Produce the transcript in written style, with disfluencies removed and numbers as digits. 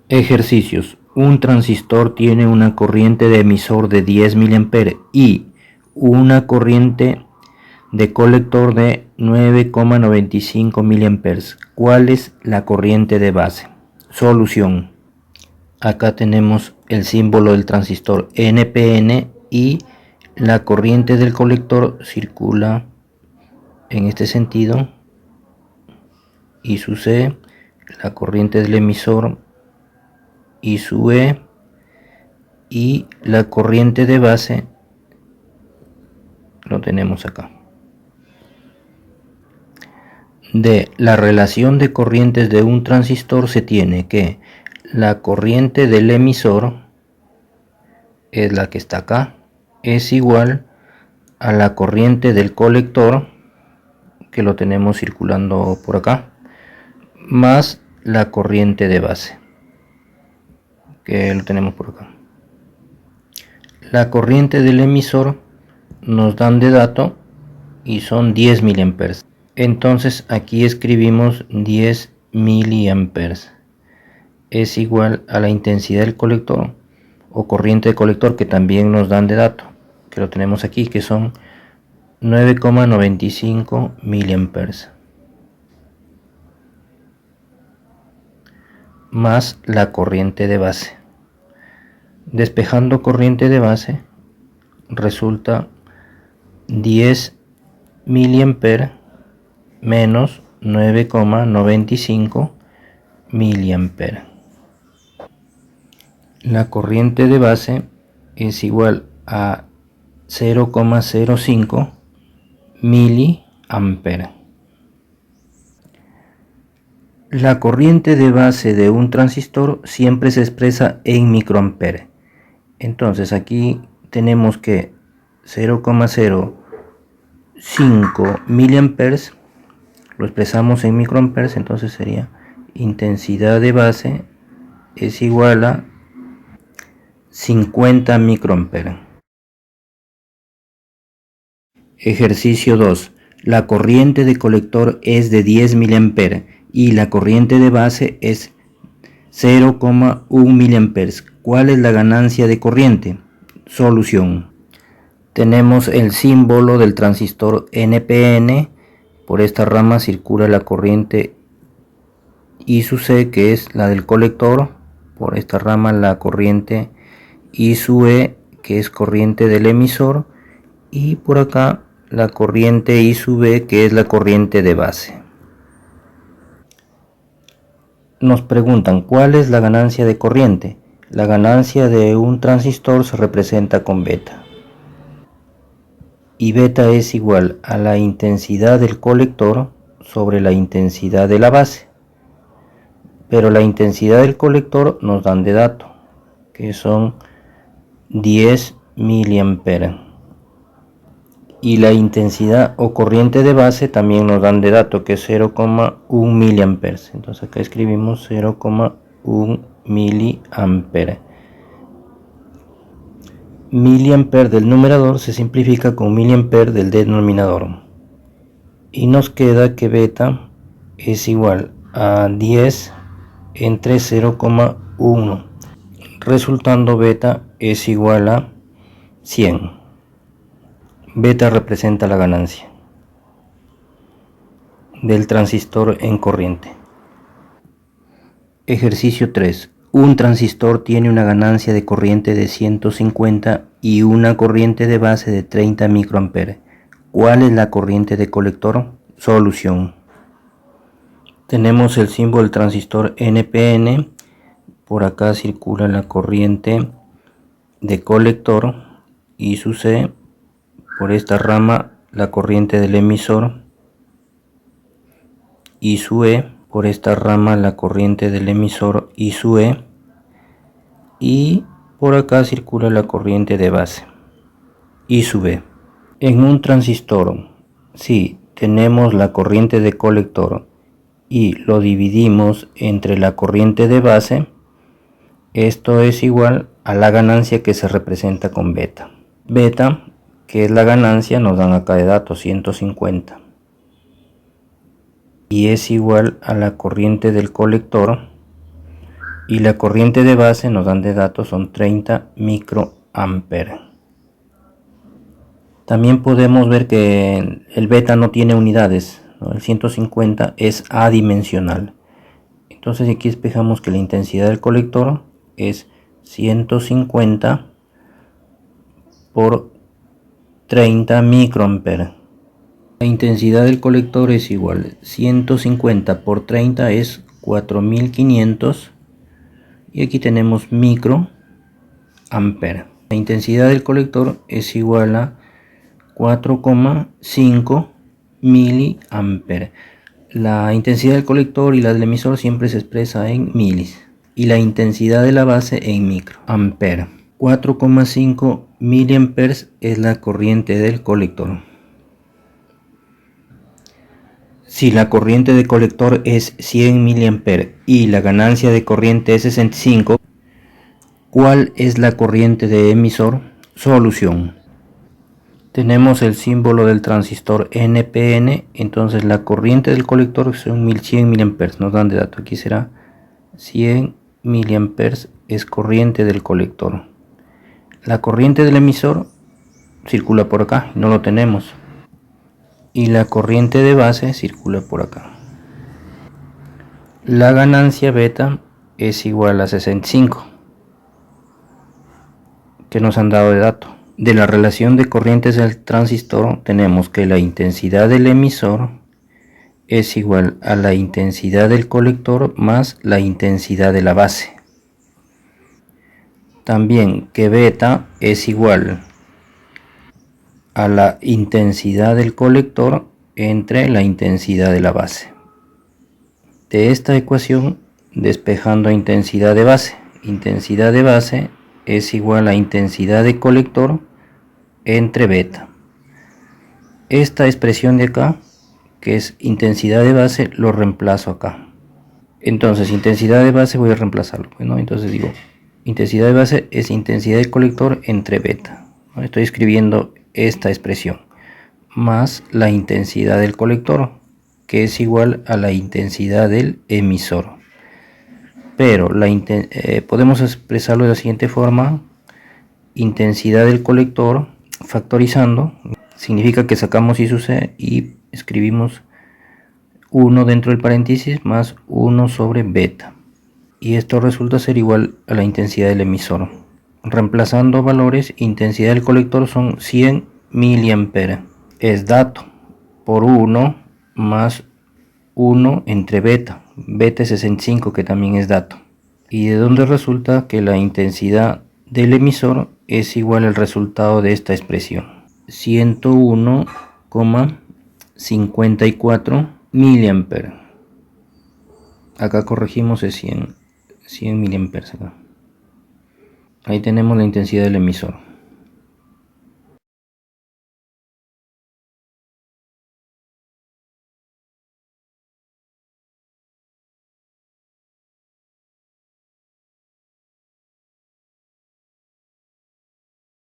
Ejercicios. Un transistor tiene una corriente de emisor de 10 mA y una corriente de colector de 9,95 mA. ¿Cuál es la corriente de base? Solución. Acá tenemos el símbolo del transistor NPN y la corriente del colector circula en este sentido, I sub C, la corriente del emisor I sub E, y la corriente de base lo tenemos acá. De la relación de corrientes de un transistor se tiene que la corriente del emisor es la que está acá, es igual a la corriente del colector, que lo tenemos circulando por acá, más la corriente de base, que lo tenemos por acá. La corriente del emisor nos dan de dato y son 10 mA. Entonces aquí escribimos 10 mA es igual a la intensidad del colector o corriente de colector, que también nos dan de dato, que lo tenemos aquí, que son 9,95 mA, más la corriente de base. Despejando corriente de base resulta 10 mA menos 9,95 mA. La corriente de base es igual a 0,05 mA. La corriente de base de un transistor siempre se expresa en microampere. Entonces aquí tenemos que 0,05 mA lo expresamos en microamperes, entonces sería intensidad de base es igual a 50 microamperes. Ejercicio 2. La corriente de colector es de 10 mA y la corriente de base es 0,1 mA. ¿Cuál es la ganancia de corriente? Solución. Tenemos el símbolo del transistor NPN. Por esta rama circula la corriente I sub C, que es la del colector. Por esta rama la corriente I sub E, que es corriente del emisor. Y por acá la corriente I sub B, que es la corriente de base. Nos preguntan cuál es la ganancia de corriente. La ganancia de un transistor se representa con beta. Y beta es igual a la intensidad del colector sobre la intensidad de la base. Pero la intensidad del colector nos dan de dato, que son 10 mA. Y la intensidad o corriente de base también nos dan de dato, que es 0,1 mA. Entonces acá escribimos 0,1 mA. Miliampere del numerador se simplifica con miliampere del denominador. Y nos queda que beta es igual a 10 entre 0,1. Resultando beta es igual a 100. Beta representa la ganancia del transistor en corriente. Ejercicio 3. Un transistor tiene una ganancia de corriente de 150 y una corriente de base de 30 microamperes. ¿Cuál es la corriente de colector? Solución. Tenemos el símbolo del transistor NPN. Por acá circula la corriente de colector I sub C. Por esta rama la corriente del emisor I sub E. Por esta rama la corriente del emisor I sub E. Y por acá circula la corriente de base I sub E. En un transistor, si tenemos la corriente de colector y lo dividimos entre la corriente de base, esto es igual a la ganancia que se representa con beta. Beta, que es la ganancia, nos dan acá de datos 150. Y es igual a la corriente del colector y la corriente de base nos dan de datos son 30 microamperes. También podemos ver que el beta no tiene unidades, ¿no? El 150 es adimensional. Entonces aquí espejamos que la intensidad del colector es 150 por 30 microamperes. La intensidad del colector es igual, 150 por 30 es 4500 y aquí tenemos microamperes. La intensidad del colector es igual a 4,5 miliamperes. La intensidad del colector y la del emisor siempre se expresa en milis y la intensidad de la base en microamperes. 4,5 miliamperes es la corriente del colector. Si la corriente de colector es 100 miliamperes y la ganancia de corriente es 65, ¿cuál es la corriente de emisor? Solución. Tenemos el símbolo del transistor NPN, entonces la corriente del colector son 1100 miliamperes, nos dan de dato, aquí será 100 miliamperes es corriente del colector. La corriente del emisor circula por acá, no lo tenemos, y la corriente de base circula por acá. La ganancia beta es igual a 65, que nos han dado de dato. De la relación de corrientes del transistor tenemos que la intensidad del emisor es igual a la intensidad del colector más la intensidad de la base. También que beta es igual a la intensidad del colector entre la intensidad de la base. De esta ecuación, despejando intensidad de base es igual a intensidad de colector entre beta. Esta expresión de acá, que es intensidad de base, lo reemplazo acá. Entonces intensidad de base voy a reemplazarlo, ¿no? Entonces digo, intensidad de base es intensidad de colector entre beta, ¿no? Estoy escribiendo esta expresión, más la intensidad del colector, que es igual a la intensidad del emisor. Pero podemos expresarlo de la siguiente forma: intensidad del colector factorizando, significa que sacamos I sub c y escribimos 1 dentro del paréntesis más 1 sobre beta, y esto resulta ser igual a la intensidad del emisor. Reemplazando valores, intensidad del colector son 100 miliamperes, es dato, por 1 más 1 entre beta, beta es 65, que también es dato, y de donde resulta que la intensidad del emisor es igual al resultado de esta expresión, 101,54 miliamperes. Acá corregimos es 100 miliamperes acá. Ahí tenemos la intensidad del emisor.